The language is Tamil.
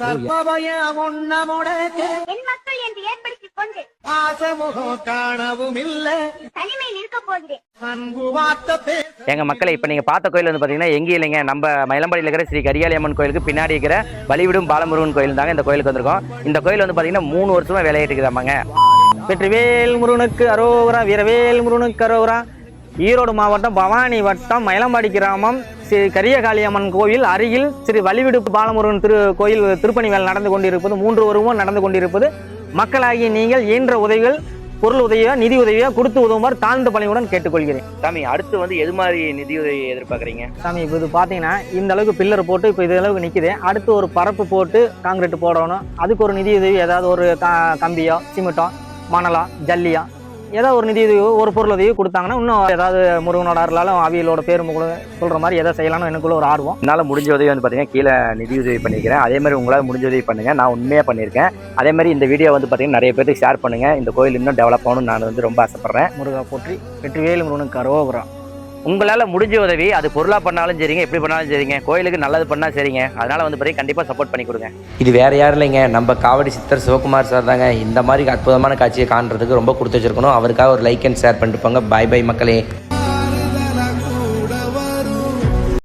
என் மக்கள் என்று ஏற்படுத்திக் கொண்டு ஆசமுகம் காணவும் இல்லை தனிமையில் இருக்க போகிறேன். எங்க மக்களை இப்ப நீங்க பார்த்த கோயில் வந்து பாத்தீங்கன்னா எங்கேயும் இல்லைங்க, நம்ம மயிலம்பாடியில் இருக்கிற ஸ்ரீ கரிகாளி அம்மன் கோயிலுக்கு பின்னாடி இருக்கிற வழிவிடும் பாலமுருகன் கோயில் தாங்க இந்த கோயிலுக்கு வந்திருக்கோம். இந்த கோயில் வந்து பாத்தீங்கன்னா 3 வருஷமா வேலையிட்டுக்குதாமாங்க. வெற்றிவேல் முருகனுக்கு அரோகரா, வீரவேல் முருகனுக்கு அரோகரா. ஈரோடு மாவட்டம் பவானி வட்டம் மயிலம்பாடி கிராமம் ஸ்ரீ கரிகாளி அம்மன் கோயில் அருகில் ஸ்ரீ வழிவிடு பாலமுருகன் கோயில் திருப்பணி வேலை நடந்து கொண்டிருப்பது 3 வருடமும் நடந்து கொண்டிருப்பது. மக்களாகிய நீங்கள் இயன்ற உதவிகள், பொருள் உதவியோ நிதி உதவியோ கொடுத்து உதவுமாறு தாழ்ந்த பணியுடன் கேட்டுக்கொள்கிறேன். சாமி, அடுத்து வந்து எது மாதிரி நிதி உதவி எதிர்பார்க்குறீங்க? சாமி, இப்போ இது பார்த்தீங்கன்னா இந்த அளவுக்கு பில்லர் போட்டு இப்போ இது அளவுக்கு நிற்குது. அடுத்து ஒரு பரப்பு போட்டு காங்கிரீட் போடணும். அதுக்கு ஒரு நிதி உதவி, ஏதாவது ஒரு கம்பியோ சிமெண்ட்டோ மணலோ ஜல்லியோ ஏதாவது ஒரு நிதி உதவி, ஒரு பொருள் உதவி கொடுத்தாங்கன்னா இன்னும் ஏதாவது முருகனோட அருளாலும் அவியலோட பேர் சொல்கிற மாதிரி எதை செய்யலாம்னு எனக்குள்ள ஒரு ஆர்வம். என்னால் முடிஞ்ச உதவி வந்து பார்த்தீங்கன்னா கீழே நிதி உதவி பண்ணிக்கிறேன். அதே மாதிரி உங்களால் முடிஞ்ச உதவி பண்ணுங்கள். நான் உண்மையாக பண்ணியிருக்கேன். அதே மாதிரி இந்த வீடியோ வந்து பார்த்தீங்கன்னா நிறைய பேருக்கு ஷேர் பண்ணுங்கள். இந்த கோயில் இன்னும் டெவலப் ஆகணும்னு நான் வந்து ரொம்ப ஆசைப்பட்றேன். முருகா போற்றி, வெற்றிவேல் முருகனுக்கு அரோகரா. உங்களால் முடிஞ்ச உதவி அது பொருளாக பண்ணாலும் சரிங்க, எப்படி பண்ணாலும் சரிங்க, கோயிலுக்கு நல்லது பண்ணால் சரிங்க. அதனால் வந்து பார்த்தீங்கன்னா கண்டிப்பாக சப்போர்ட் பண்ணி கொடுங்க. இது வேறு யாரும் இல்லைங்க, நம்ம காவடி சித்தர் சிவகுமார் சார் தாங்க. இந்த மாதிரி அற்புதமான காட்சியை காண்றதுக்கு ரொம்ப கொடுத்து வச்சிருக்கணும். அவருக்காக ஒரு லைக் அண்ட் ஷேர் பண்ணிட்டு போங்க. பாய் பாய் மக்களே.